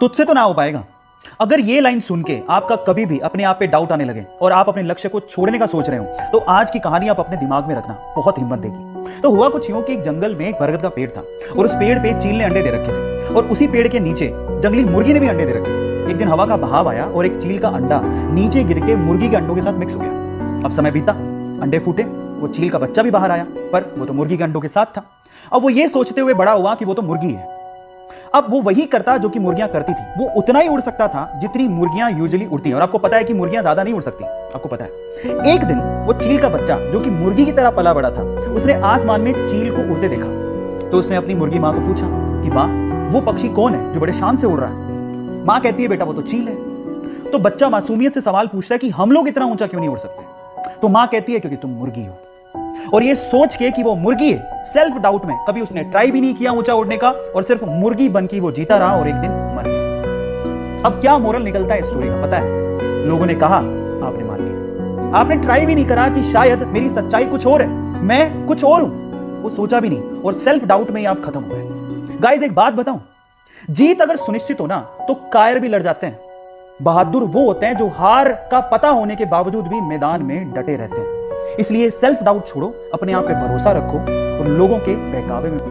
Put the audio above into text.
तुझसे तो ना हो पाएगा। अगर ये लाइन सुन के आपका कभी भी अपने आप पे डाउट आने लगे और आप अपने लक्ष्य को छोड़ने का सोच रहे हो, तो आज की कहानी आप अपने दिमाग में रखना, बहुत हिम्मत देगी। तो हुआ कुछ यूं कि एक जंगल में एक बरगद का पेड़ था और उस पेड़ पे चील ने अंडे दे रखे थे और उसी पेड़ के नीचे जंगली मुर्गी ने भी अंडे दे रखे थे। एक दिन हवा का बहाव आया और एक चील का अंडा नीचे गिर के मुर्गी के अंडों के साथ मिक्स हो गया। अब समय बीता, अंडे फूटे, वो चील का बच्चा भी बाहर आया, पर वो तो मुर्गी के अंडों के साथ था। अब वो ये सोचते हुए बड़ा हुआ कि वो तो मुर्गी है। अब वो वही करता जो कि मुर्गियां करती थी, वो उतना ही उड़ सकता था जितनी मुर्गियां यूजुअली उड़ती हैं। और आपको पता है कि मुर्गियां ज्यादा नहीं उड़ सकती, आपको पता है। एक दिन वो चील का बच्चा जो कि मुर्गी की तरह पला बड़ा था, उसने आसमान में चील को उड़ते देखा। तो उसने अपनी मुर्गी माँ को पूछा कि माँ, वो पक्षी कौन है जो बड़े शान से उड़ रहा है? माँ कहती है बेटा वो तो चील है। तो बच्चा मासूमियत से सवाल पूछता है कि हम लोग इतना ऊंचा क्यों नहीं उड़ सकते? तो माँ कहती है क्योंकि तुम मुर्गी हो। और ये सोच के कि वो मुर्गी है, सेल्फ डाउट में कभी उसने ट्राई भी नहीं किया ऊंचा उड़ने का और सिर्फ मुर्गी बन के वो जीता रहा और एक दिन मर गया। अब क्या मोरल निकलता है स्टोरी का पता है? लोगों ने कहा, आपने मान लिया। आपने ट्राई भी नहीं करा कि शायद मेरी सच्चाई कुछ और है, मैं कुछ और हूं, वो सोचा भी नहीं और सेल्फ डाउट में ही आप खत्म हो गए। गाइस एक बात बताऊं, जीत अगर सुनिश्चित हो ना तो कायर भी लड़ जाते हैं। बहादुर वो होते हैं जो हार का पता होने के बावजूद भी मैदान में डटे रहते हैं। इसलिए सेल्फ डाउट छोड़ो, अपने आप पे भरोसा रखो और लोगों के बहकावे में